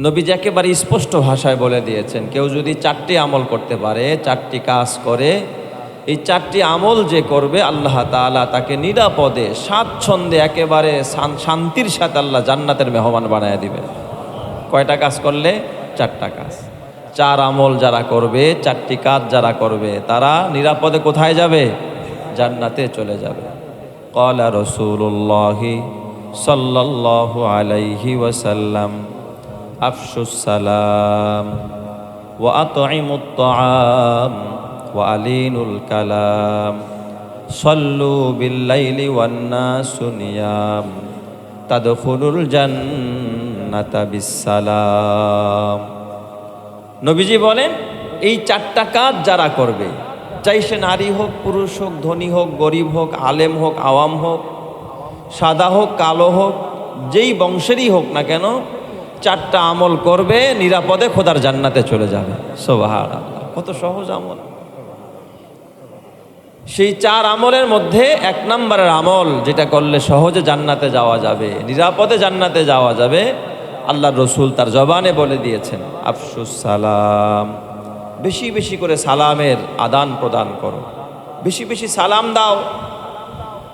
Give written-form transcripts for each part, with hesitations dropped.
নবীজি একেবারে স্পষ্ট ভাষায় বলে দিয়েছেন, কেউ যদি 4টি আমল করতে পারে, 4টি কাজ করে, এই 4টি আমল যে করবে আল্লাহ তাআলা তাকে নিরাপদে স্বাচ্ছন্দ্যে একেবারে শান্তির সাথে আল্লাহ জান্নাতের মেহমান বানায় দিবেন। কয়টা কাজ করলে? 4টা কাজ। 4 আমল যারা করবে, 4টি কাজ যারা করবে, তারা নিরাপদে কোথায় যাবে? জান্নাতে চলে যাবে। ক্বালা রাসূলুল্লাহি সাল্লাল্লাহু আলাইহি ওয়াসাল্লাম আফশুস সালাম ওয়া আতঈমুত তাআম ওয়া আলিনুল কালাম সাল্লু বিল-লাইলি ওয়ান-নাসু নিয়াম তাদখুলুল জান্নাতা বিস-সালাম। নবীজি বলেন, এই 4টা কাজ যারা করবে, চাই সে নারী হোক, পুরুষ হোক, ধনী হোক, গরিব হোক, আলেম হোক, আওয়াম হোক, সাদা হোক, কালো হোক, যেই বংশেরই হোক না কেন, 4টা আমল করবে, নিরাপদে খোদার জান্নাতে চলে যাবে। সুবহানাল্লাহ, কত সহজ আমল! সেই 4 আমলের মধ্যে 1 নম্বরের আমল যেটা করলে সহজে জান্নাতে যাওয়া যাবে, নিরাপদে জান্নাতে যাওয়া যাবে, আল্লাহর রসুল তার জবানে বলে দিয়েছেন, আফশুস সালাম। বেশি বেশি করে সালামের আদান প্রদান করো, বেশি বেশি সালাম দাও,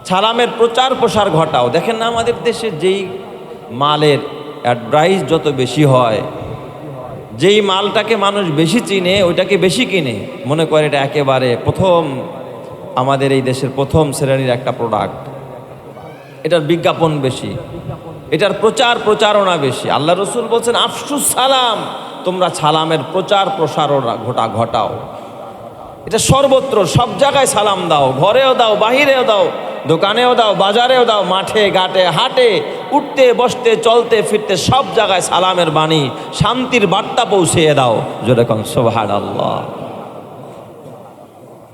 সালামের প্রচার প্রসার ঘটাও। দেখেন না, আমাদের দেশে যেই মালের অ্যাডভাইস যত বেশি হয়, যেই মালটাকে মানুষ বেশি চিনে, ওইটাকে বেশি কিনে, মনে করে এটা একেবারে প্রথম, আমাদের এই দেশের প্রথম শ্রেণীর একটা প্রোডাক্ট। এটার বিজ্ঞাপন বেশি, এটার প্রচার প্রচারণা বেশি। আল্লাহ রসুল বলছেন, আফশুস সালাম, তোমরা সালামের প্রচার প্রসারণা ঘটাও। এটা সর্বত্র, সব জায়গায় সালাম দাও, ঘরেও দাও, বাহিরেও দাও, দোকানেও দাও, বাজারেও দাও, মাঠে ঘাটে, হাটে, উঠতে বসতে, চলতে ফিরতে, সব জায়গায় সালামের বাণী, শান্তির বার্তা পৌঁছিয়ে দাও। জোরে কোন সুবহানাল্লাহ।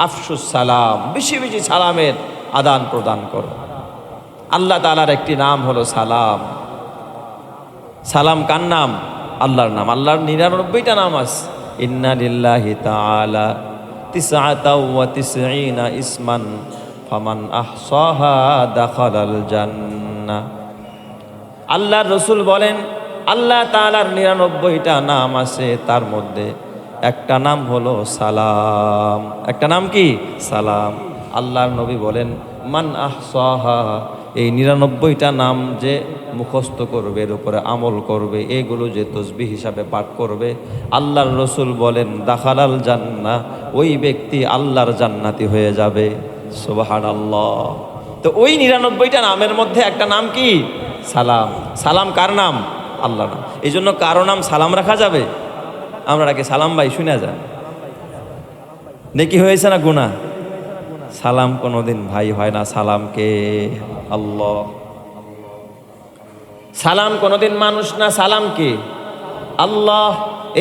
আফশুস সালাম, বেশি বেশি সালামের আদান প্রদান করো। আল্লাহ তাআলার একটি নাম হলো সালাম। সালাম কার নাম? আল্লাহর নাম। আল্লাহর 99টা নাম আছে। ইন্না লিল্লাহি তাআলা 99 ইসমান ফামান আহসাহা দাখালাল জান্নাহ। আল্লাহর রসুল বলেন, আল্লাহ তাআলার 99টা নাম আছে, তার মধ্যে একটা নাম হলো সালাম। একটা নাম কি? সালাম। আল্লাহর নবী বলেন, মান আহসাহা, এই 99টা নাম যে মুখস্থ করবে, এর উপরে আমল করবে, এগুলো যে তসবিহ হিসাবে পাঠ করবে, আল্লাহর রসুল বলেন, দাখালাল জান্নাহ, ওই ব্যক্তি আল্লাহর জান্নাতি হয়ে যাবে। সুবহানাল্লাহ। তো ওই 99টা নামের মধ্যে একটা নাম কি? সালাম। সালাম কার নাম? আল্লাহর নাম। এই জন্য কারো নাম সালাম রাখা যাবে? আমরা রাখি সালাম ভাই, শুনে যান। নেকি হয়েছে না গুনাহ? সালাম কোনোদিন ভাই হয় না, সালামকে আল্লাহ। সালাম কোনোদিন মানুষ না, সালামকে আল্লাহ।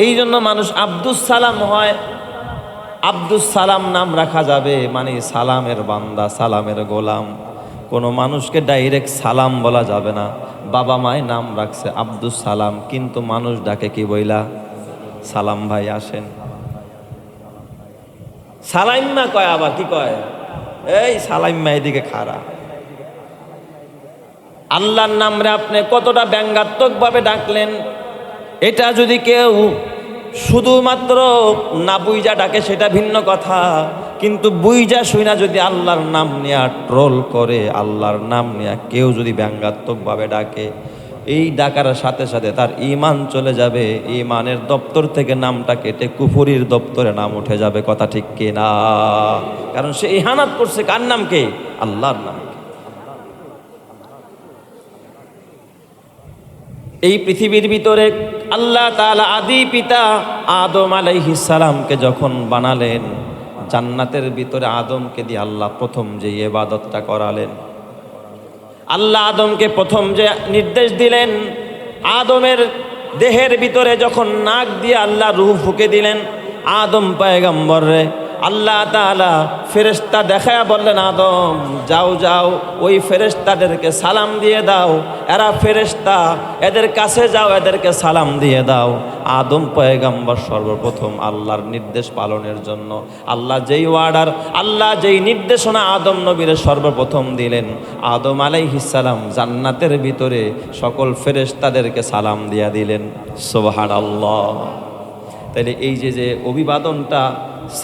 এই জন্য মানুষ আব্দুস সালাম হয়। আব্দুস সালাম নাম রাখা যাবে, মানে সালামের বান্দা, সালামের গোলাম। কোনো মানুষকে ডাইরেক্ট সালাম বলা যাবে না। বাবা মায় নাম রাখছে আব্দুস সালাম, কিন্তু মানুষ ডাকে কি বইলা? সালাম ভাই আসেন। সালাইম্মা কয়, আবার কি কয়? এই সালাইম্মা, এদিকে খাড়া। আল্লাহর নামরে আপনি কতটা ব্যঙ্গাত্মক ভাবে ডাকলেন। এটা যদি কেউ শুধুমাত্র না বুইজা ডাকে, সেটা ভিন্ন কথা, কিন্তু বুইজা শুইনা যদি আল্লাহর নাম নিয়ে ট্রোল করে, আল্লাহর নাম নিয়ে কেউ যদি ব্যঙ্গাত্মক ভাবে ডাকে, এই ডাকার সাথে সাথে তার ঈমান চলে যাবে। ঈমানের দপ্তর থেকে নামটা কেটে কুফরির দপ্তরে নাম উঠে যাবে। কথা ঠিক কি না? কারণ সে ইহানাত করছে কার নামকে? আল্লাহর নামকে। এই পৃথিবীর ভিতরে আল্লাহ তাআলা আদি পিতা আদম আলাইহিস সালামকে যখন বানালেন, জান্নাতের ভিতরে আদমকে দিয়ে আল্লাহ প্রথম যে ইবাদতটা করালেন, আল্লাহ আদমকে প্রথম যে নির্দেশ দিলেন, আদমের দেহের ভিতরে যখন নাক দিয়ে আল্লাহ রূহ ফুঁকে দিলেন, আদম পয়গম্বরে আল্লাহ তাআলা ফেরেশতা দেখায়া বললেন, আদম যাও যাও ওই ফেরেশতাদেরকে সালাম দিয়ে দাও, এরা ফেরেশতা, এদের কাছে যাও, এদেরকে সালাম দিয়ে দাও। আদম পয়গম্বর সর্বপ্রথম আল্লাহর নির্দেশ পালনের জন্য আল্লাহ যেই অর্ডার, আল্লাহ যেই নির্দেশনা আদম নবীর সর্বপ্রথম দিলেন, আদম আলাইহিস সালাম জান্নাতের ভিতরে সকল ফেরেশতাদেরকে সালাম দিয়া দিলেন। সুবহানাল্লাহ। তাইলে এই যে অভিবাদনটা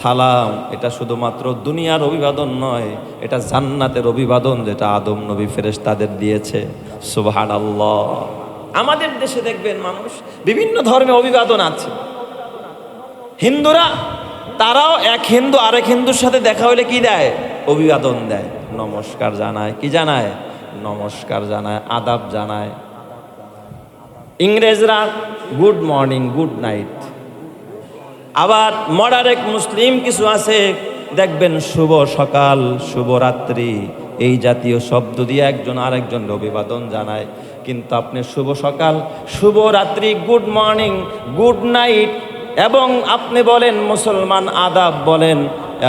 সালাম, এটা শুধুমাত্র দুনিয়ার অভিবাদন নয়, এটা জান্নাতের অভিবাদন যেটা আদম নবী ফেরেশতাদের দিয়েছে। সুবহানাল্লাহ। আমাদের দেশে দেখবেন মানুষ বিভিন্ন ধর্মে অভিবাদন আছে। হিন্দুরা, তারাও এক হিন্দু আরেক হিন্দুর সাথে দেখা হলে কি দেয়? অভিবাদন দেয়, নমস্কার জানায়। কি জানায়? নমস্কার জানায়, আদাব জানায়। ইংরেজরা গুড মর্নিং, গুড নাইট। আবার মডারেট মুসলিম কিছু আছে, দেখবেন শুভ সকাল, শুভরাত্রি, এই জাতীয় শব্দ দিয়ে একজন আরেকজনের অভিবাদন জানায়। কিন্তু আপনি শুভ সকাল, শুভরাত্রি, গুড মর্নিং, গুড নাইট, এবং আপনি বলেন মুসলমান আদাব বলেন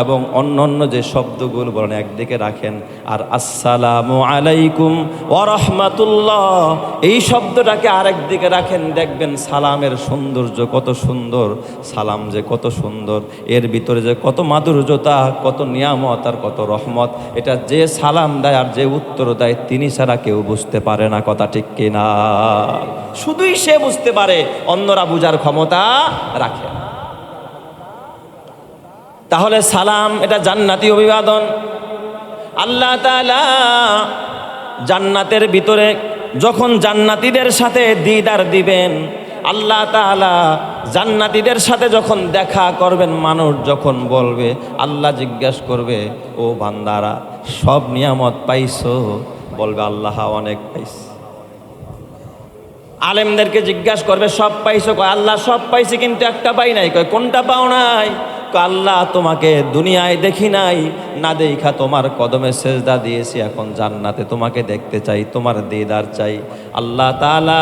এবং অন্য অন্য যে শব্দগুলো বলেন একদিকে রাখেন, আর আসসালামু আলাইকুম ওয়া রাহমাতুল্লাহ এই শব্দটাকে আরেক দিকে রাখেন, দেখবেন সালামের সৌন্দর্য কত সুন্দর, সালাম যে কত সুন্দর, এর ভিতরে যে কত মাধুর্যতা, কত নিয়ামত আর কত রহমত। এটা যে সালাম দেয় আর যে উত্তর দেয় তিনি ছাড়া কেউ বুঝতে পারে না। কথা ঠিক কিনা? শুধুই সে বুঝতে পারে, অন্যরা বুঝার ক্ষমতা রাখে না। তাহলে সালাম এটা জান্নাতি অভিবাদন। আল্লাহ তাআলা জান্নাতের ভিতরে যখন জান্নাতীদের সাথে দিদার দিবেন, আল্লাহ তাআলা জান্নাতীদের সাথে যখন দেখা করবেন, মানুষ যখন বলবে, আল্লাহ জিজ্ঞাসা করবে, ও বান্দারা সব নিয়ামত পাইছো? বলবে আল্লাহ অনেক পাইছি। আলেমদেরকে জিজ্ঞাসা করবে, সব পাইছো? কয় আল্লাহ সব পাইছি কিন্তু একটা পাই নাই। কয় কোনটা পাও নাই? আল্লাহ তোমাকে দুনিয়ায় দেখি নাই, না দেখা তোমার কদমে সেজদা দিয়েছি, এখন জান্নাতে তোমাকে দেখতে চাই, তোমার দিদার চাই। আল্লাহ তাআলা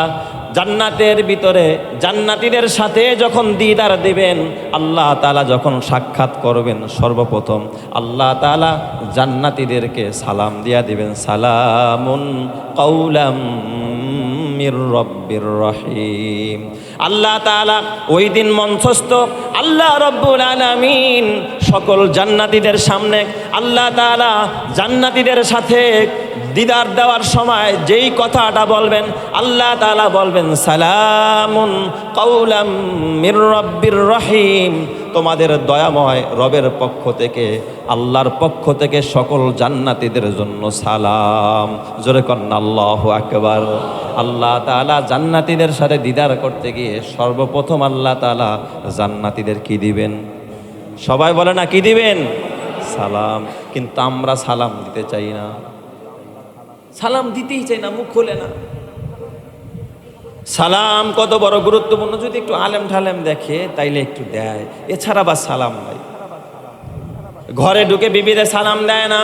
জান্নাতের ভিতরে জান্নাতীদের সাথে যখন দিদার দিবেন, আল্লাহ তাআলা যখন সাক্ষাৎ করবেন, সর্বপ্রথম আল্লাহ তাআলা জান্নাতীদেরকে সালাম দিয়া দিবেন, সালামুন কাওলাম মির রব্বির রহিম। আল্লাহ তাআলা ওই দিন মঞ্চস্থ আল্লাহ রব্বুল আলামিন সকল জান্নাতীদের সামনে আল্লাহ তাআলা জান্নাতীদের সাথে দিদার দেওয়ার সময় যেই কথাটা বলবেন, আল্লাহ তাআলা বলবেন সালামুন কাওলাম মির রব্বির রহিম। তোমাদের দয়াময় রবের পক্ষ থেকে, আল্লাহর পক্ষ থেকে সকল জান্নাতীদের জন্য সালাম। জোরে কন্না আল্লাহু আকবার। আল্লাহ তাআলা জান্নাতীদের সাথে দিদার করতে গিয়ে সর্বপ্রথম আল্লাহ তাআলা জান্নাতীদের কি দিবেন? সবাই বলে না কি দিবেন? সালাম। কিন্তু আমরা সালাম দিতে চাই না, সালাম দিতেই চাই না, মুখ খোলে না। সালাম কত বড় গুরুত্বপূর্ণ, যদি একটু আলেম ঠালেম দেখে তাইলে একটু দেয়, এছাড়া বা সালাম নাই। ঘরে ঢুকে বিবিদের সালাম দেয় না,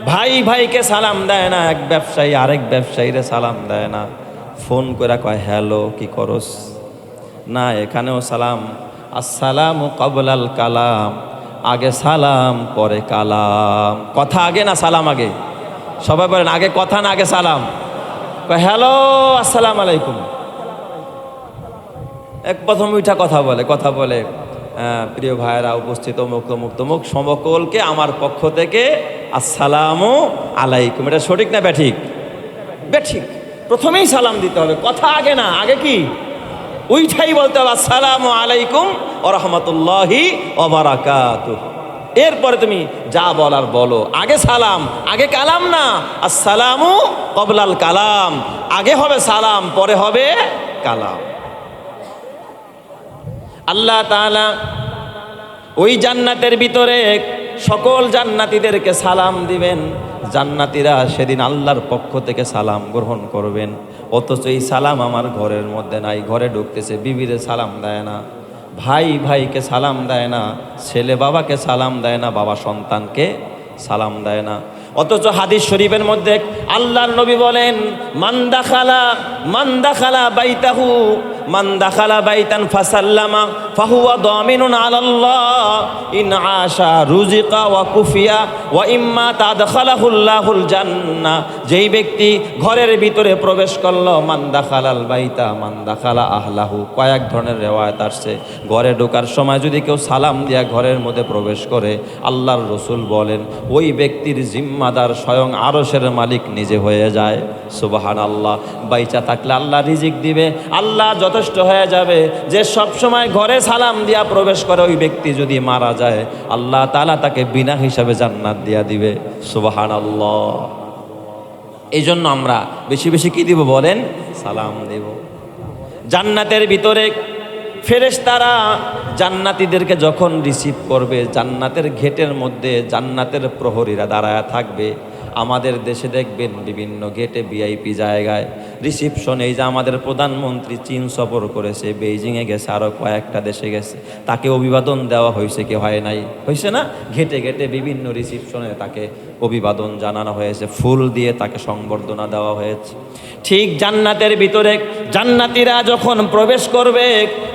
ভাই ভাইকে সালাম দেয় না, এক ব্যবসায়ী আরেক ব্যবসায়ীরে সালাম দেয় না, ফোন করে কয় হ্যালো কি করস না, এখানেও সালাম। আসসালামু ক্বাবলাল কালাম, আগে সালাম পরে কালাম। কথা আগে না সালাম আগে? সবাই বলেন আগে কথা না আগে সালাম? কয় হ্যালো আসসালামু আলাইকুম, এক প্রথম উঠা কথা বলে প্রিয় ভাইয়েরা উপস্থিত, অমুক তমুক তমুক সমকলকে আমার পক্ষ থেকে আসসালামু আলাইকুম। এটা সঠিক না ব্যাঠিক? ব্যাঠিক। প্রথমেই সালাম দিতে হবে, কথা আগে না। আগে কি? ওইটাই বলতে হবে আসসালামু আলাইকুম ওয়া রাহমাতুল্লাহি ওয়া বারাকাতুহু। এরপরে তুমি যা বলার বলো, আগে সালাম আগে কালাম না। আসসালামু ক্বাবলাল কালাম, আগে হবে সালাম পরে হবে কালাম। আল্লাহ তাআলা ওই জান্নাতের ভিতরে সকল জান্নাতীদেরকে সালাম দিবেন। জান্নাতীরা সেদিন আল্লাহর পক্ষ থেকে সালাম গ্রহণ করবেন, অথচ এই সালাম আমার ঘরের মধ্যে নাই। ঘরে ঢুকতেছে, বিবিরে সালাম দেয় না, ভাই ভাইকে সালাম দেয় না, ছেলে বাবাকে সালাম দেয় না, বাবা সন্তানকে সালাম দেয় না। অথচ হাদিস শরীফের মধ্যে আল্লাহর নবী বলেন মান দাখালা বাইতাহু মান দাখালা বাইতান ফাসাল্লামা ফাহুয়া দামিনুন আলাল্লাহ ইন আশা রুজিকা ওয়া কুফিয়া ওয়া ইম্মা তাদখালাহুল্লাহুল জান্নাহ। যেই ব্যক্তি ঘরের ভিতরে প্রবেশ করলো, মান দাখালাল বাইতা মান দাখালা আহলাহু, কয়েক ধরনের রিওয়ায়াত আসছে। ঘরে ঢোকার সময় যদি কেউ সালাম দিয়া ঘরের মধ্যে প্রবেশ করে, আল্লাহর রাসূল বলেন ওই ব্যক্তির জিম্মাদার স্বয়ং আরশের মালিক নিজে হয়ে যায়। সুবহানাল্লাহ। বাইচা থাকলে আল্লাহ রিজিক দিবে, আল্লাহ যথেষ্ট হয়ে যাবে। যে সব সময় ঘরে সালাম দিয়া প্রবেশ করে ওই ব্যক্তি যদি মারা যায়, আল্লাহ তাআলা তাকে বিনা হিসাবে জান্নাত দিয়া দিবে। সুবহানাল্লাহ। এই জন্য আমরা বেশি বেশি কি দিব বলেন? সালাম দেব। জান্নাতের ভিতরে ফেরেশতারা জান্নাতীদেরকে যখন রিসিভ করবে, জান্নাতের গেটের মধ্যে জান্নাতের প্রহরীরা দাঁড়ায় থাকবে। আমাদের দেশে দেখবেন বিভিন্ন গেটে ভিআইপি জায়গায় রিসিপশন, এই যে আমাদের প্রধানমন্ত্রী চীন সফর করেছে, বেইজিংয়ে গেছে, আরও কয়েকটা দেশে গেছে, তাকে অভিবাদন দেওয়া হয়েছে কি হয় নাই? হয়েছে না? ঘেটে ঘেটে বিভিন্ন রিসিপশনে তাকে অভিবাদন জানানো হয়েছে, ফুল দিয়ে তাকে সংবর্ধনা দেওয়া হয়েছে। ঠিক জান্নাতের ভিতরে জান্নাতীরা যখন প্রবেশ করবে,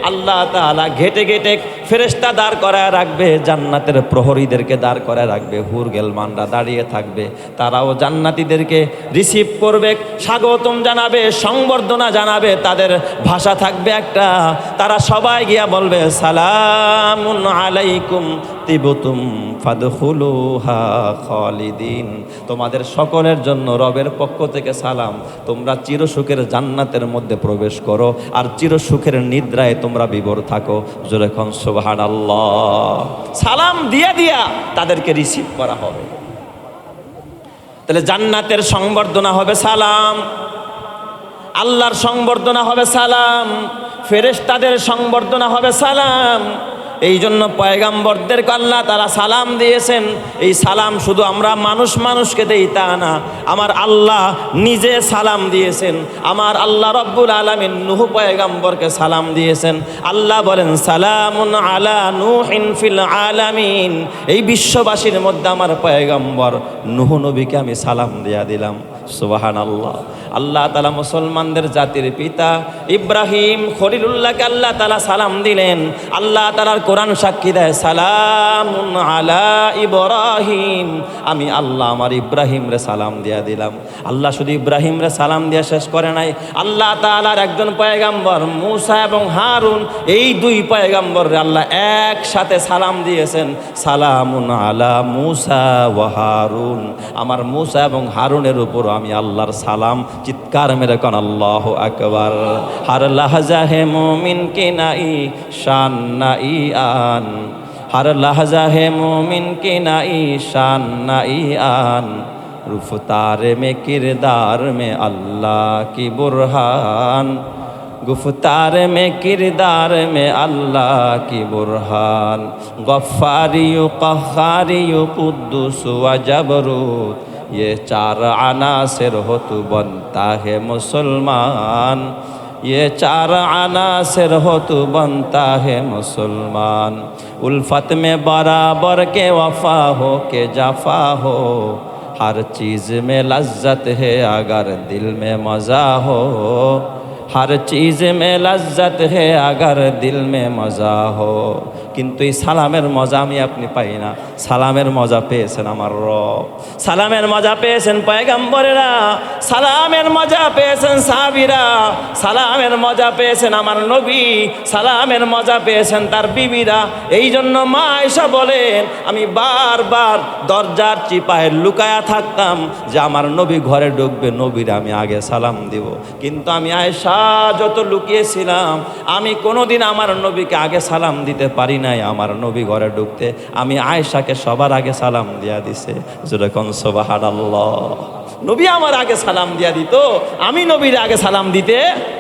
আল্লাহ তাআলা ঘেটে ঘেটে ফেরেশতা দাঁড় করায় রাখবে, জান্নাতের প্রহরীদেরকে দাঁড় করায় রাখবে, হুর গেলমানরা দাঁড়িয়ে থাকবে, তারাও জান্নাতীদেরকে রিসিভ করবে, স্বাগতম জানাবে, সংবর্ধনা জানাবে। তাদের ভাষা থাকবে একটা, তারা সবাই গিয়া বলবে সালামুন আলাইকুম তিবতুম ফাদখুলুহা খালিদিন। তোমাদের সকলের জন্য রবের পক্ষ থেকে সালাম, তোমরা চিরসুখের জান্নাতের মধ্যে প্রবেশ করো আর চিরসুখের নিদ্রায় তোমরা বিভোর থাকো। জোরে কোন সুবহানাল্লাহ। সালাম দিয়া দিয়া তাদেরকে রিসিভ করা হবে। তাহলে জান্নাতের সংবর্ধনা হবে সালাম, আল্লাহর সংবর্ধনা হবে সালাম, ফেরেশতাদের সংবর্ধনা হবে সালাম। এই জন্য পয়গাম্বরদেরকে আল্লাহ তাআলা সালাম দিয়েছেন। এই সালাম শুধু আমরা মানুষকে দেই তা না, আমার আল্লাহ নিজে সালাম দিয়েছেন। আমার আল্লাহ রব্বুল আলামিন নূহ পয়গাম্বরকে সালাম দিয়েছেন। আল্লাহ বলেন সালামুন আলা নূহিন ফিল আলামিন। এই বিশ্ববাসীর মধ্যে আমার পয়গাম্বর নূহ নবীকে আমি সালাম দিয়া দিলাম। সুবহানাল্লাহ। আল্লাহ তাআলা মুসলমানদের জাতির পিতা ইব্রাহিম খলিলুল্লাহকে আল্লাহ তাআলা সালাম দিলেন। আল্লাহ তাআলার কোরআন সাক্ষী দেয় সালামুন আলা ইব্রাহিম, আমি আল্লাহ আমার ইব্রাহিম রে সালাম দিয়া দিলাম। আল্লাহ শুধু ইব্রাহিম রে সালাম দিয়া শেষ করে নাই, আল্লাহ তাআলার একজন পয়গাম্বর মূসা এবং হারুন, এই দুই পয়গাম্বর রে আল্লাহ একসাথে সালাম দিয়েছেন। সালামুন আলা মূসা ওয়া হারুন, আমার মূসা এবং হারুনের উপর আমি আল্লাহর সালাম। চিৎকার মেরে কোন আল্লাহু আকবার। হর লাহজা হে মুমিন কে নাই শান নাই আন, হর লাহজা হে মুমিন কে নাই শান নাই আন, রুফতার মে কিরদার মে আল্লাহ কি বুরহান, গুফতার মে কিরদার মে আল্লাহ কি বুরহান, গফারিয়ু কহারিয়ু কুদ্দুস ওয়া জাবরুত, ये चार अनासिर हो तो बनता है मुसलमान, ये चार अनासिर हो तो बनता है मुसलमान, उल्फत में बराबर के वफा हो के जफा हो, हर चीज़ में लज्जत है अगर दिल में मज़ा हो, हर चीज़ में लज्जत है अगर दिल में मज़ा हो। কিন্তু এই সালামের মজা আমি আপনি পাই না, সালামের মজা পেয়েছেন আমার রব, সালামের মজা পেয়েছেন পয়গাম্বরেরা, সালামের মজা পেয়েছেন সাহাবীরা, সালামের মজা পেয়েছেন আমার নবী, সালামের মজা পেয়েছেন তার বিবিরা। এই জন্য মা আয়েশা বলেন আমি বারবার দরজার চিপায় লুকায়া থাকতাম যে আমার নবী ঘরে ঢুকবে, নবীর আমি আগে সালাম দিব। কিন্তু আমি আয়েশা যত লুকিয়েছিলাম, আমি কোনোদিন আমার নবীকে আগে সালাম দিতে পারি নাই। আমার নবী ঘরে ঢুকতে আমি আয়েশাকে সবার আগে সালাম দিয়া দিছে। যেরকম সুবহানাল্লাহ, নবী আমার আগে সালাম দিয়া দিত, আমি নবীর আগে সালাম দিতে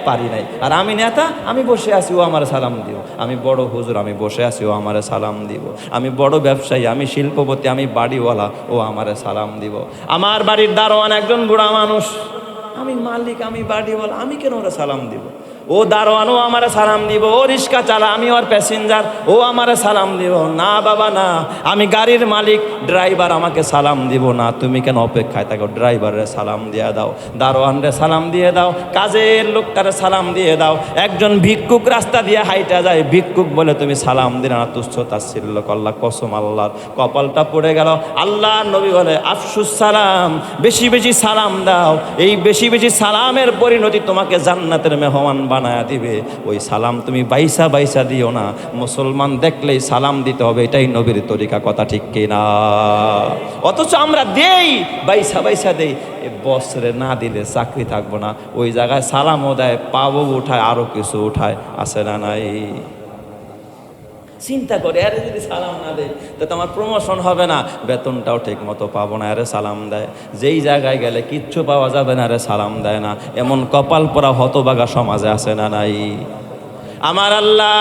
পারি নাই। আর আমি নেতা, আমি বসে আছি, ও আমার সালাম দিব। আমি বড় হুজুর, আমি বসে আছি, ও আমারে সালাম দিব। আমি বড় ব্যবসায়ী, আমি শিল্পপতি, আমি বাড়িওয়ালা, ও আমারে সালাম দিব। আমার বাড়ির দারোয়ান একজন বুড়া মানুষ, আমি মালিক, আমি বাড়িওয়ালা, আমি কেন ওরা সালাম দিব? ও দারোয়ানও আমারে সালাম দিব, ও রিক্সা চালা আমি ওর প্যাসেঞ্জার, ও আমারে সালাম দিব না। বাবা না, আমি গাড়ির মালিক, ড্রাইভার আমাকে সালাম দিব না। তুমি কেন অপেক্ষায় থাকো? ড্রাইভারে সালাম দিয়ে দাও, দারোয়ানরে সালাম দিয়ে দাও, কাজের লোকটারে সালাম দিয়ে দাও। একজন ভিক্ষুক রাস্তা দিয়ে হাইটা যায়, ভিক্ষুক বলে তুমি সালাম দিলে না, তুচ্ছ তাচ্ছিল্য করলা, কসম আল্লাহর, কপালটা পড়ে গেল। আল্লাহর নবী বলে আফসুস সালাম, বেশি বেশি সালাম দাও। এই বেশি বেশি সালামের পরিণতি তোমাকে জান্নাতের মেহমান বানায়া দিবে। ওই সালাম তুমি বাইসা বাইসা দিও না, মুসলমান দেখলেই সালাম দিতে হবে, এটাই নবীর তরিকা। কথা ঠিক কিনা? অথচ আমরা দেই, বাইসা বাইসা দেই। বছরে না দিলে চাকরি থাকবো না, ওই জায়গায় সালামও দেয়, পাবো উঠায়, আরো কিছু উঠায়, আছে না নাই? চিন্তা করে, আরে যদি সালাম না দেয় তো তোমার প্রমোশন হবে না, বেতনটাও ঠিক মতো পাবো না। আরে সালাম দেয়, যেই জায়গায় গেলে কিচ্ছু পাওয়া যাবে না, আরে সালাম দেয় না। এমন কপাল পরা হতবাগা সমাজে আছে না নাই? আমার আল্লাহ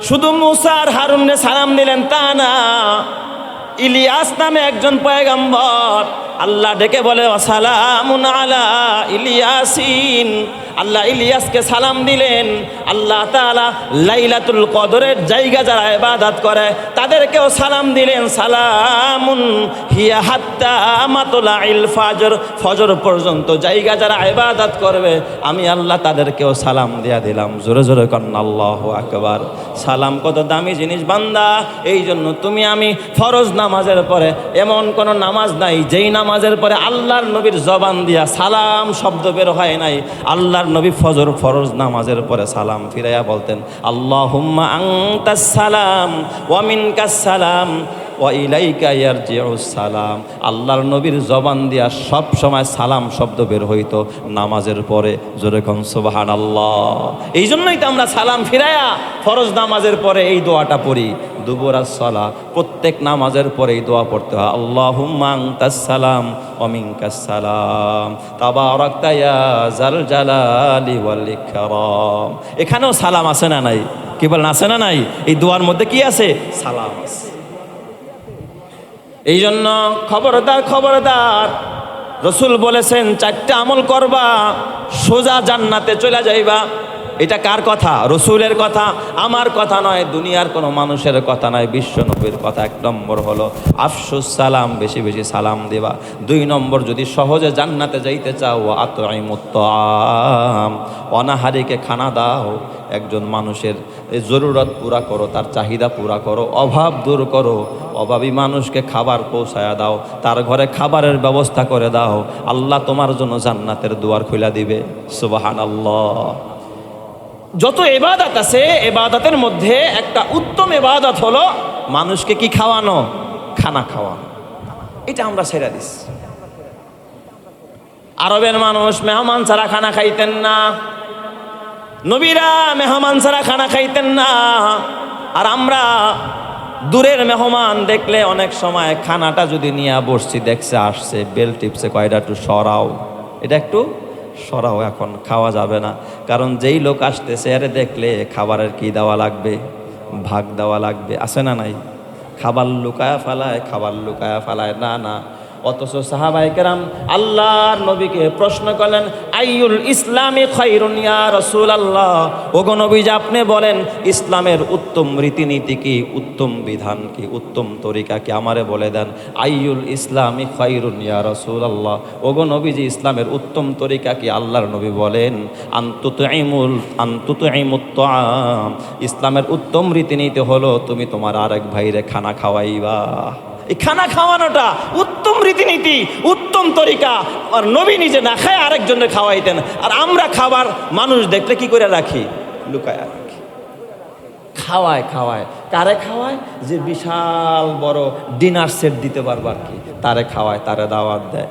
শুধু মুসা আর হারুনরে সালাম দিলেন তা না, ইলিয়াস নামে একজন পয়গম্বর আল্লাহ ডেকে বলে সালামুন আলা ইলিয়াসিন। আল্লাহ ইলিয়াসকে সালাম দিলেন। আল্লাহ তাআলা লাইলাতুল কদরের জায়গা যারা ইবাদত করে তাদেরকেও সালাম দিলেন, সালামুন হিয়া হাত্তা মাতলাইল ফাজর। ফজর পর্যন্ত জায়গা যারা ইবাদত করবে আমি আল্লাহ তাদেরকেও সালাম দিয়া দিলাম। জোরে জোরে কন্না আল্লাহু আকবার। সালাম কত দামি জিনিস বান্দা। এই জন্য তুমি আমি ফরজ নামাজের পরে এমন কোন নামাজ নাই যেই নামাজের পরে আল্লাহর নবীর জবান দিয়া সালাম শব্দ বের হয় নাই। আল্লাহর নবী ফজর ফরজ নামাজের পরে সালাম ফিরাইয়া বলতেন আল্লাহুম্মা আনতাস সালাম ওয়া মিনকাস সালাম ওয়া ইলাইকা ইয়ারজিউস সালাম। আল্লাহর নবীর জবান দিয়া সব সময় সালাম শব্দ বের হইতো নামাজের পরে। জোরে কোন সুবহানাল্লাহ। এই জন্যই তো আমরা সালাম ফিরাইয়া ফরজ নামাজের পরে এই দোয়াটা পড়ি। দুবুরাস সালাহ, প্রত্যেক নামাজের পরে এই দোয়া পড়তে হয়, আল্লাহুম্মা আনতাস সালাম ওয়া মিনকাস সালাম তাবারাকতা ইয়া যাল জালালি ওয়াল ইকরাম। এখানেও সালাম আছে না নাই? কি বলেন, আছে না নাই? এই দোয়ার মধ্যে কি আছে? সালাম আছে। এই জন্য খবরদার খবরদার, রসুল বলেছেন 4টা আমল করবা সোজা জান্নাতে চলে যাইবা। এটা কার কথা? রসুলের কথা, আমার কথা নয়, দুনিয়ার কোনো মানুষের কথা নয়, বিশ্ব নবীর কথা। 1 নম্বর হলো আফসুস সালাম, বেশি বেশি সালাম দেবা। 2 নম্বর, যদি সহজে জান্নাতে যাইতে চাও আতঈমুত তাআম, অনাহারিকে খানা দাও। একজন মানুষের জরুরত পুরা করো, তার চাহিদা পুরা করো, অভাব দূর করো, অভাবী মানুষকে খাবার পৌঁছায়া দাও, তার ঘরে খাবারের ব্যবস্থা করে দাও। আল্লাহ তোমার জন্য জান্নাতের দুয়ার খুলে দিবে। সুবহানাল্লাহ। যত ইবাদত আছে, ইবাদতের মধ্যে একটা উত্তম ইবাদত হলো মানুষকে কি খাওয়ানো? খানা খাওয়ানো। এটা আমরা ছেড়ে দিচ্ছি। আরবের মানুষ মেহমান ছাড়া খানা খাইতেন না, নবীরা মেহমান ছাড়া খানা খাইতেন না। আর আমরা দূরের মেহমান দেখলে অনেক সময় খানাটা যদি নিয়ে বসছি, দেখছে আসছে, বেল টিপসে কয়টা একটু সরাও, এটা একটু সরাও, এখন খাওয়া যাবে না। কারণ যেই লোক আসতেছে আরে দেখলে খাবারের কি দেওয়া লাগবে, ভাগ দেওয়া লাগবে, আছে না নাই? খাবার লুকায়া ফেলায়, খাবার লুকায়া ফেলায় না না। অথচ সাহাবায়ে কেরাম আল্লাহর নবীকে প্রশ্ন করলেন আইয়ুল ইসলামি খায়রুন ইয়া রাসূলুল্লাহ। ওগো নবীজি আপনি বলেন ইসলামের উত্তম রীতিনীতি কি, উত্তম বিধান কি, উত্তম তরিকা কি, আমারে বলে দেন। আইয়ুল ইসলামি খায়রুন ইয়া রাসূলুল্লাহ। ওগো নবীজি ইসলামের উত্তম তরিকা কি? আল্লাহর নবী বলেন আনতুতঈমুত তাআম। ইসলামের উত্তম রীতিনীতি হলো তুমি তোমার আরেক ভাইরে খানা খাওয়াইবা। এই খানা খাওয়ানোটা উত্তম রীতিনীতি, উত্তম তরিকা। আর নবী নিজে না খায় আরেকজনের খাওয়াইতেন। আর আমরা খাবার মানুষ দেখলে কি করে রাখি? লুকায় রাখি। খাওয়ায় খাওয়ায়, কারে খাওয়ায়? যে বিশাল বড় ডিনার সেট দিতে পারবো আর কি, তারে খাওয়ায়, তারে দাওয়াত দেয়।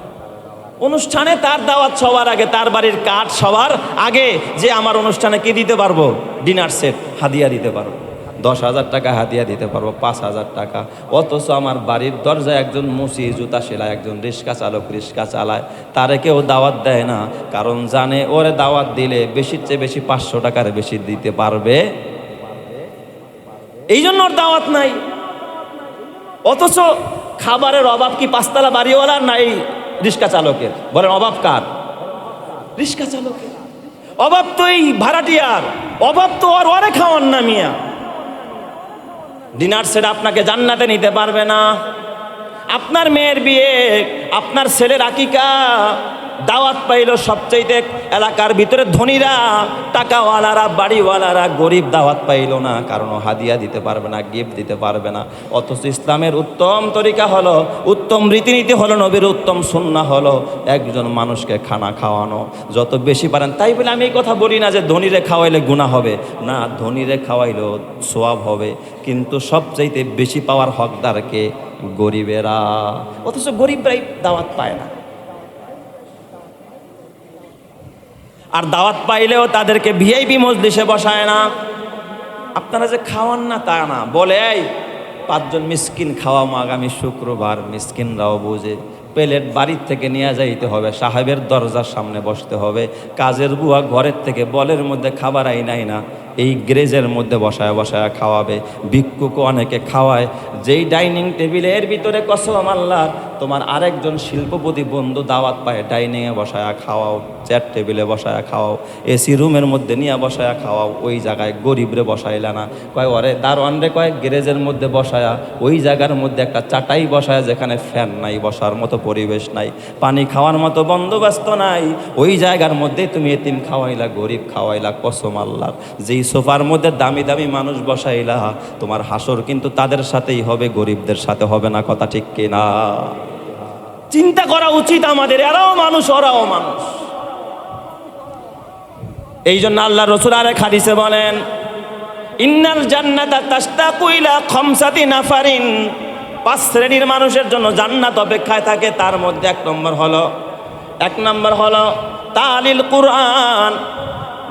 অনুষ্ঠানে তার দাওয়াত সবার আগে, তার বাড়ির কাঠ সবার আগে, যে আমার অনুষ্ঠানে কি দিতে পারবো? ডিনার সেট হাদিয়া দিতে পারবো, 10,000 টাকা হাদিয়া দিতে পারবো, 5,000 টাকা। অথচ আমার বাড়ির দরজায় একজন মুসি, জুতা সেলায়, একজন রিক্সা চালক রিক্সা চালায়, তারে কেউ দাওয়াত দেয় না। কারণ জানে ওরে দাওয়াত দিলে বেশির চেয়ে বেশি 500 টাকার বেশি দিতে পারবে, এই জন্য ওর দাওয়াত নাই। অথচ খাবারের অভাব কি 5 তলা বাড়িওয়ালার? নাই রিক্সা চালকের। বলেন অভাব কার? রিক্সা চালকের। অভাব তো এই ভাড়াটিয়ার, অভাব তো আর ওরে খাওয়ান না মিয়া। ডিনার সেট আপনাকে জান্নাতে নিতে পারবে না। আপনার মেয়ের বিয়ে, আপনার ছেলের আকিকা, দাওয়াত পাইলো সবচাইতে এলাকার ভিতরে ধনীরা, টাকাওয়ালারা, বাড়িওয়ালারা, গরিব দাওয়াত পাইলো না, কারণ হাদিয়া দিতে পারবে না, গিফট দিতে পারবে না। অথচ ইসলামের উত্তম তরিকা হলো, উত্তম রীতিনীতি হলো, নবীর উত্তম সুন্নাহ হলো একজন মানুষকে খানা খাওয়ানো, যত বেশি পারেন। তাই বলে আমি এই কথা বলি না যে ধনীরে খাওয়াইলে গুনাহ হবে, না, ধনীরে খাওয়াইলেও সওয়াব হবে, কিন্তু সবচাইতে বেশি পাওয়ার হকদারকে গরিবেরা, অথচ গরিবরাই দাওয়াত পায় না। আর দাওয়াত পাইলেও তাদেরকে ভিআইপি মজলিসে বসায় না। আপনারা যে খাওয়ান না তা না, বলে এই 5 জন মিসকিন খাওয়াবো আগামী শুক্রবার, মিসকিনরাও বুঝে। প্লেট বাড়ির থেকে নিয়ে যাইতে হবে, সাহেবের দরজার সামনে বসতে হবে, কাজের বুয়া ঘরের থেকে বলের মধ্যে খাবার আইনাই না, এই গ্রেজের মধ্যে বসায় বসায় খাওয়াবে। ভিক্ষুকও অনেকে খাওয়ায়, যেই ডাইনিং টেবিলের ভিতরে কসম আল্লাহ তোমার আরেকজন শিল্পপতি বন্ধু দাওয়াত পায়, ডাইনিংয়ে বসায় খাওয়াও, চেয়ার টেবিলে বসায় খাওয়াও, এসি রুমের মধ্যে নিয়ে বসায় খাওয়াও, ওই জায়গায় গরিবরে বসাইলা না। কয় ওরে দারোয়ান রে, কয় গ্যারেজের মধ্যে বসায়া, ওই জায়গার মধ্যে একটা চাটাই বসায় যেখানে ফ্যান নাই, বসার মতো পরিবেশ নাই, পানি খাওয়ার মতো বন্দোবস্ত নাই, ওই জায়গার মধ্যে তুমি এতিম খাওয়াইলা, গরিব খাওয়াইলা। কসম আল্লাহ, যেই সোফার মধ্যে দামি দামি মানুষ বসাইলা, তোমার হাসর কিন্তু তাদের সাথেই হবে, গরিবদের সাথে হবে না। কথা ঠিক কিনা? চিন্তা করা উচিত আমাদের, এরাও মানুষ, ওরাও মানুষ। এই জন্য আল্লাহ রাসূল আরেক হাদিসে বলেন, ইন্নাল জান্নাতা তাশতাকু ইলা খামসাতি নাফারিন, 5 শ্রেণীর মানুষের জন্য জান্নাত অপেক্ষায় থাকে। তার মধ্যে 1 নম্বর হলো তালিল কুরআন,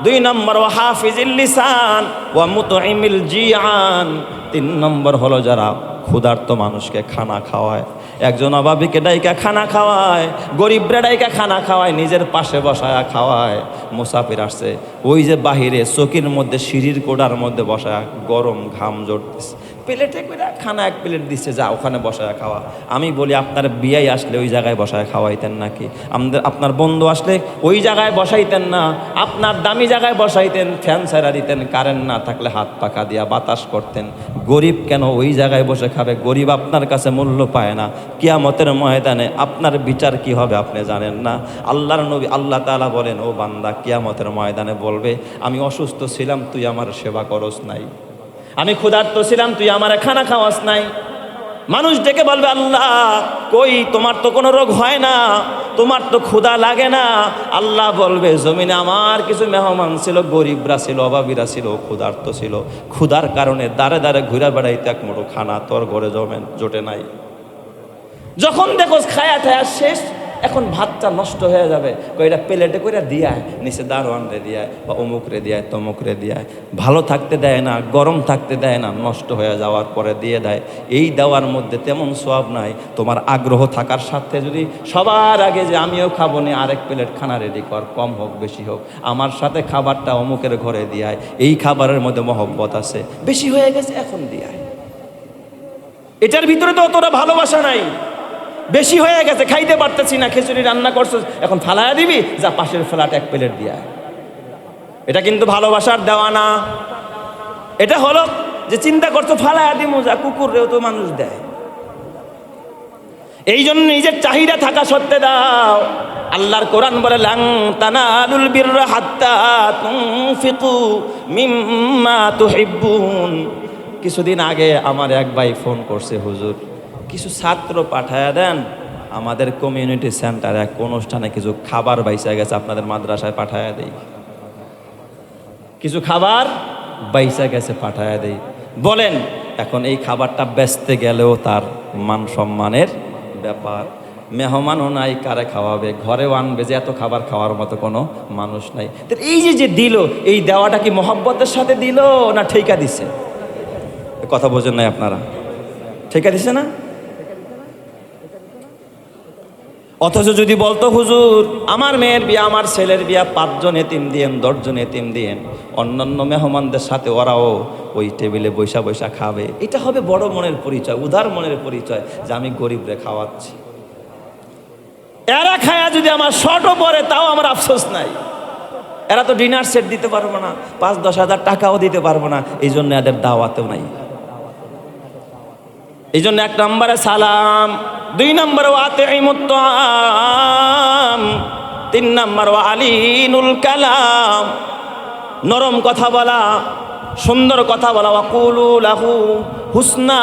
2 নম্বর ওয়া হাফিজিল লিসান ওয়া মুতঈমিল জিআন, 3 নম্বর হলো যারা ক্ষুধার্ত মানুষকে খানা খাওয়ায়। একজন অভাবীকে ডাইকা খানা খাওয়ায়, গরিবরা ডাইকা খানা খাওয়ায়, নিজের পাশে বসায়া খাওয়ায়। মুসাফির আসছে, ওই যে বাহিরে চকির মধ্যে সিঁড়ির কোডার মধ্যে বসায়, গরম ঘাম জড়তেছে, প্লেটে করে খানা 1 প্লেট দিচ্ছে, যা ওখানে বসায় খাওয়া। আমি বলি আপনার বিয়াই আসলে ওই জায়গায় বসায় খাওয়াইতেন নাকি? আপনার বন্ধু আসলে ওই জায়গায় বসাইতেন না? আপনার দামি জায়গায় বসাইতেন, ফ্যান ছাড়া দিতেন, কারেন্ট না থাকলে হাত পাকা দিয়া বাতাস করতেন। গরিব কেন ওই জায়গায় বসে খাবে? গরিব আপনার কাছে মূল্য পায় না। কিয়ামতের ময়দানে আপনার বিচার কি হবে আপনি জানেন না। আল্লাহর নবী আল্লাহ তাআলা বলেন, ও বান্দা, কিয়ামতের ময়দানে বলবে, আমি অসুস্থ ছিলাম, তুই আমার সেবা করস নাই, আমি ক্ষুধার্ত ছিলাম, তুই আমার খানা খাওয়াস নাই। মানুষ ডেকে বলবে, আল্লাহ কই, তোমার তো কোনো রোগ হয় না, তোমার তো ক্ষুধা লাগে না। আল্লাহ বলবে, জমিনে আমার কিছু মেহমান ছিল, গরিবরা ছিল, অভাবীরা ছিল, ক্ষুধার্ত ছিল, ক্ষুধার কারণে দাঁড়ে দাঁড়ে ঘুরে বেড়াইতে 1 মুঠো খানা তোর ঘরে জোটে নাই। যখন দেখো খায়া ঠায়া শেষ, এখন ভাতটা নষ্ট হয়ে যাবে, এটা প্লেটে করে দিয়ায়, নিচে দারোয়ান রে দিয়ায়, বা অমুক রে দিয়ায়, তমুক রে দিয়ায়। ভালো থাকতে দেয় না, গরম থাকতে দেয় না, নষ্ট হয়ে যাওয়ার পরে দিয়ে দেয়। এই দেওয়ার মধ্যে তেমন সওয়াব নাই। তোমার আগ্রহ থাকার সাথে যদি সবার আগে যে আমিও খাবো না, আরেক প্লেট খানা রেডি কর, কম হোক বেশি হোক, আমার সাথে খাবারটা অমুকের ঘরে দিয়ায়, এই খাবারের মধ্যে মহব্বত আছে, বেশি হয়ে গেছে এখন দিয়ায়। এটার ভিতরে তো অতটা ভালোবাসা নাই, বেশি হয়ে গেছে, খাইতে পারতেছি না, খিচুড়ি রান্না করছো, এখন ফালায়া দিবি, যা পাশের ফ্ল্যাট 1 প্লেট দিয়া। এটা কিন্তু ভালোবাসার দেওয়া না। এটা হলো যে চিন্তা করছো ফালায়া দিমু, যা কুকুররেও তো মানুষ দেয়। এই জন্য নিজের চাহিদা থাকা সত্ত্বে দাও। আল্লাহর কোরআন বলে, লাং তানালুল বিররা হাত্তা তুনফিকু মিম্মা তুহিব্বুন। কিছুদিন আগে আমার এক ভাই ফোন করছে, হুজুর কিছু ছাত্র পাঠায়া দেন, আমাদের কমিউনিটি সেন্টারে এক অনুষ্ঠানে কিছু খাবার বাইসা গেছে, আপনাদের মাদ্রাসায় পাঠায়া দেই, কিছু খাবার বাইসা গেছে, পাঠায়া দেই। বলেন এখন এই খাবারটা বেচতে গেলেও তার মান সম্মানের ব্যাপার। মেহমানও নাই, কারে খাওয়াবে? ঘরেও আনবে যে এত খাবার খাওয়ার মতো কোনো মানুষ নাই। তো এই যে দিল, এই দেওয়াটা কি মহব্বতের সাথে দিল না ঠেকা দিছে? কথা বোঝেন নাই আপনারা? ঠেকা দিছে না? অথচ যদি বলতো, হুজুর আমার মেয়ের বিয়া, আমার ছেলের বিয়া, 5 জন এতিম দিয়েন, 10 জন এতিম দিয়েন, অন্যান্য মেহমানদের সাথে ওরাও ওই টেবিলে বৈশা বৈশা খাবে, এটা হবে বড় মনের পরিচয়, উদার মনের পরিচয়, যে আমি গরিবরে খাওয়াচ্ছি। এরা খায়া যদি আমার শর্টও পরে, তাও আমার আফসোস নাই। এরা তো ডিনার সেট দিতে পারবো না, 5-10 হাজার টাকাও দিতে পারবো না, এই জন্য এদের দাওয়াতেও নাই। এই জন্য 1 নম্বরে সালাম, 2 নম্বরে ওয়াতিমুত তাআম, 3 নম্বর ওয়ালিনুল কালাম, নরম কথা বলা, সুন্দর কথা বলা, ওয়াকুলু লাহু হুসনা।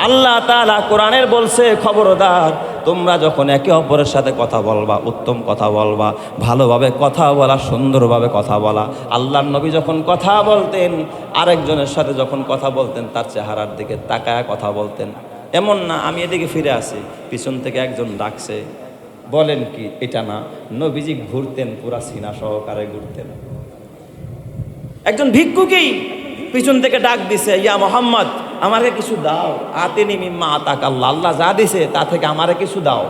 আল্লাহ তাআলা কোরআনের বলছে, খবরদার তোমরা যখন একে অপরের সাথে কথা বলবা, উত্তম কথা বলবা, ভালোভাবে কথা বলা, সুন্দরভাবে কথা বলা। আল্লাহর নবী যখন কথা বলতেন, আরেকজনের সাথে যখন কথা বলতেন, তার চেহারার দিকে তাকায় কথা বলতেন। এমন না আমি এদিকে ফিরে আসি, পিছন থেকে একজন ডাকছে, বলেন কি, এটা না। নবীজি ঘুরতেন, পুরা সিনা সহকারে ঘুরতেন। একজন ভিক্ষুকেই পিছন থেকে ডাক দিছে, ইয়া মোহাম্মদ আমাকে কিছু দাও, আতিনি মিম্মা আতাকাল্লাহ, আল্লাহ যা দিছে তা থেকে আমারে কিছু দাও।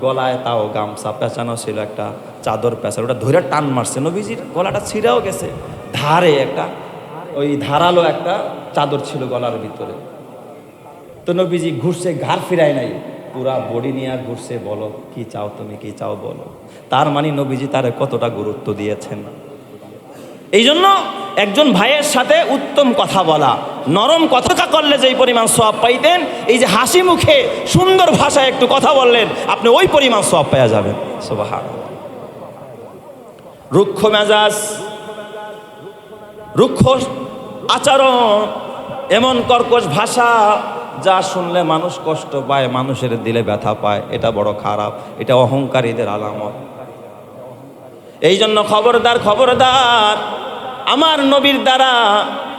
গলায় তাও গামছা পেঁচানো ছিল, একটা চাদর পেঁচানো, ওটা ধরে টান মারছে, নবীজির গলাটা ছিঁড়েও গেছে। ধারে একটা ওই ধারালো একটা চাদর ছিল গলার ভিতরে। তো নবীজি ঘুরছে, ঘাড় ফিরায় নাই, পুরা বডি নিয়ে ঘুরছে, বলো কি চাও, তুমি কি চাও বলো। তার মানে নবীজি তারে কতটা গুরুত্ব দিয়েছেন। এই জন্য একজন ভাইয়ের সাথে উত্তম কথা বলা, নরম কথা করলে যেই পরিমাণ সওয়াব পাইতেন, এই যে হাসি মুখে সুন্দর ভাষায় একটু কথা বললেন, আপনি ওই পরিমাণ সওয়াব পেয়ে যাবেন। সুবহানাল্লাহ। রুক্ষ মেজাজ, রুক্ষ আচরণ, এমন কর্কশ ভাষা যা শুনলে মানুষ কষ্ট পায়, মানুষের দিলে ব্যথা পায়, এটা বড় খারাপ, এটা অহংকারীদের আলামত। এই জন্য খবরদার, খবরদার, আমার নবীর দ্বারা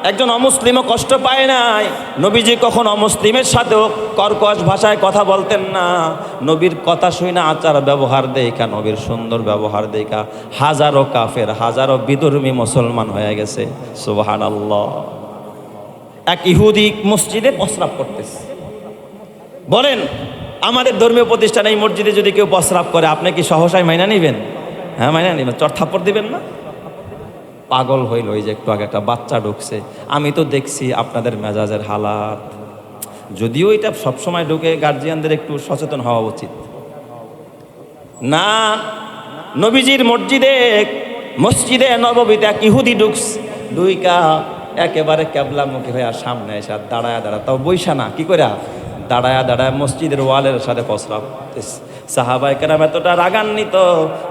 একজন অমুসলিমও কষ্ট পায় নাই। নবীজি কখন অমুসলিমের সাথেও কর্কশ ভাষায় কথা বলতেন না। নবীর কথা শুই না, আচার ব্যবহার দেখা, নবীর সুন্দর ব্যবহার দেখা হাজারো কাফের, হাজারো বিধর্মী মুসলমান হয়ে গেছে। সুবহানাল্লাহ। এক ইহুদি মসজিদে প্রস্রাব করতেছে। বলেন আমাদের ধর্মীয় প্রতিষ্ঠান এই মসজিদে যদি কেউ প্রস্রাব করে, আপনি কি সহসায় মাইনা নিবেন? হ্যাঁ মাইনা নিবেন, চর থাপ্পড় দিবেন না? পাগল হইল, ওই যে একটু আগে একটা বাচ্চা ঢুকছে, আমি তো দেখছি আপনাদের মেজাজের হালাত। যদিও এটা সবসময় ঢুকে, গার্জিয়ানদের একটু সচেতন হওয়া উচিত না। নবীজির মসজিদে নববীতে এক ইহুদি ঢুইকা একেবারে ক্যাবলামুখী হয়ে সামনে এসে দাঁড়ায় তাও বইসা না, কি করে দাঁড়ায় মসজিদের ওয়ালের সাথে প্রস্রাব। সাহাবায়ে কেরাম এতটা রাগান্বিত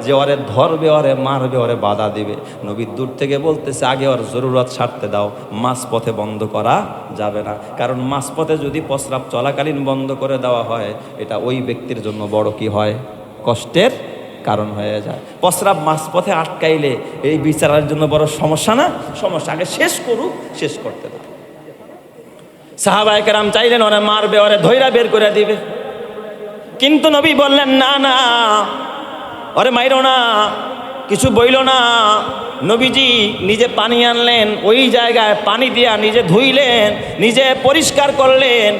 যে ওরে ধরবে, ওরে মারবে, ওরে বাধা দিবে। নবী দূর থেকে বলতেছে, আগে ওর জরুরত ছাড়তে দাও, মাঝপথে বন্ধ করা যাবে না। কারণ মাঝপথে যদি প্রস্রাব চলাকালীন বন্ধ করে দেওয়া হয়, এটা ওই ব্যক্তির জন্য বড় কি হয়, কষ্টের কারণ হয়ে যায়। প্রস্রাব মাঝপথে আটকাইলে এই বিচারের জন্য বড় সমস্যা না? সমস্যা। আগে শেষ করুক, শেষ করতে দাও। সাহাবায়ে কেরাম চাইলেন ওরে মারবে, ওরে ধইরা বের করে দিবে, কিন্তু নবী বললেন না না, ওরে মাইরো না, কিছু বইল না। নবীজি নিজে পানি আনলেন, ওই জায়গায় পানি দিয়া নিজে ধুইলেন, নিজে পরিষ্কার করলেন।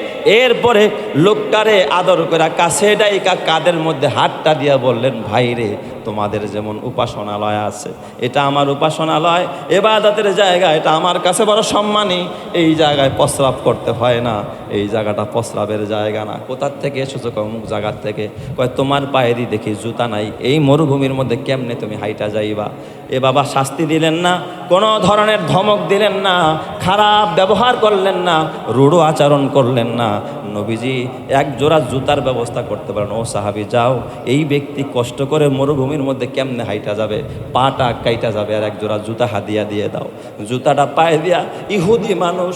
এরপরে লোকটারে আদর করে কাছে ডাইকা কাদের মধ্যে হাতটা দিয়া বললেন, ভাইরে তোমাদের যেমন উপাসনালয় আছে, এটা আমার উপাসনালয়, ইবাদতের জায়গা, এটা আমার কাছে বড় সম্মানী। এই জায়গায় প্রস্রাব করতে হয় না, এই জায়গাটা প্রস্রাবের জায়গা না। কোথার থেকে এসেছো? অমুক জায়গার থেকে। কয় তোমার পায়েরই দেখি জুতা নাই, এই মরুভূমির মধ্যে কেমনে তুমি হাইটা যাইবা? এ বাবা শাস্তি দিলেন না, কোনো ধরনের ধমক দিলেন না, খারাপ ব্যবহার করলেন না, রূঢ় আচরণ করলেন না। নবীজি এক জোড়া জুতার ব্যবস্থা করতে পারেন। ও সাহাবী যাও, এই ব্যক্তি কষ্ট করে মরুভূমির মধ্যে কেমনে হাইটা যাবে, পাটা কাইটা যাবে, আর এক জোড়া জুতা হাদিয়া দিয়ে দাও। জুতাটা পায়ে দিয়া ইহুদি মানুষ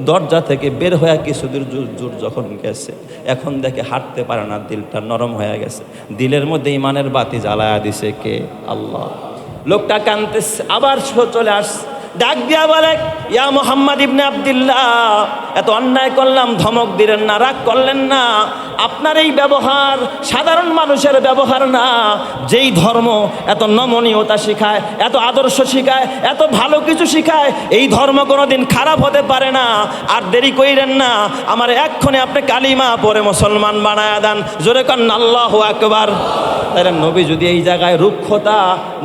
দরজা থেকে বের হয়ে কিছুদূর জোর যখন গেছে, এখন দেখে হাঁটতে পারে না, দিলটা নরম হয়ে গেছে। দিলের মধ্যে ইমানের বাতি জ্বালায়া দিছে কে? আল্লাহ। লোকটা কাঁদতেছে, আবার চলে আসছে, ডাক দিয়া বলে, ইয়া মুহাম্মদ ইবনে আব্দুল্লাহ, এত অন্যায় করলাম, ধমক দিলেন না, রাগ করলেন না। আপনার এই ব্যবহার সাধারণ মানুষের ব্যবহার না। যেই ধর্ম এত নমনীয়তা শিখায়, এত আদর্শ শিখায়, এত ভালো কিছু শিখায়, এই ধর্ম কোনোদিন খারাপ হতে পারে না। আর দেরি কইরেন না, আমার এক্ষণে আপনি কালিমা পড়ে মুসলমান বানায়া দেন। জোরে কন আল্লাহু আকবার। তাহলে নবী যদি এই জায়গায় রুক্ষতা,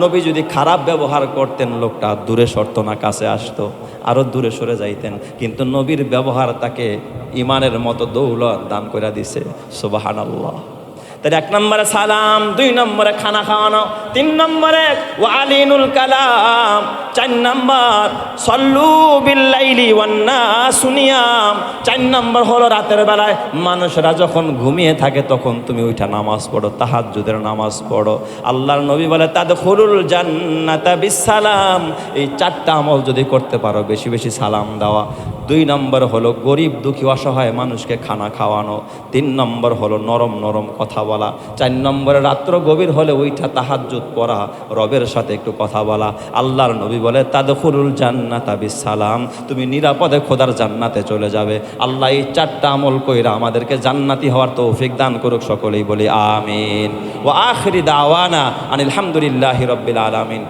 নবী যদি খারাপ ব্যবহার করতেন, লোকটা দূরে সরতো না, কাছে আসতো, আরো দূরে সরে যাইতেন। কিন্তু নবীর ব্যবহার তাকে ইমানের মতো দৌলত দান করে দিছে। সুবহানাল্লাহ। তার 1 নম্বরে সালাম, 2 নম্বরে খানা খাওয়ানো, 3 নম্বরে ওয়ালিনুল কালাম, 4 নম্বর সল্লু বিল্লাইলি ওয়ান নাসু নিয়াম, 4 নম্বর হলো রাতের বেলায় মানুষরা যখন ঘুমিয়ে থাকে তখন তুমি উঠা নামাজ পড়ো, তাহাজ্জুদের নামাজ পড়ো। আল্লাহর নবী বলে তাদখুলুল জান্নাতা বিসসালাম। এই 4টা আমল যদি করতে পারো, বেশি বেশি সালাম দেওয়া, 2 নম্বর হলো গরিব দুঃখী অসহায় মানুষকে খানা খাওয়ানো, 3 নম্বর হলো নরম নরম কথা বলা, 4 নম্বরে রাত্র গভীর হলে ওইটা তাহাজ্জুদ পড়া, রবের সাথে একটু কথা বলা। আল্লাহর নবী বলে তাদখুলুল জান্নাতা বিসসালাম, তুমি নিরাপদে খোদার জান্নাতে চলে যাবে। আল্লাহ এই 4টা আমল কইরা আমাদেরকে জান্নাতি হওয়ার তৌফিক দান করুক, সকলেই বলি আমিন। ওয়া আখিরি দাওয়ানা আনিল হামদুলিল্লাহি রাব্বিল আলামিন।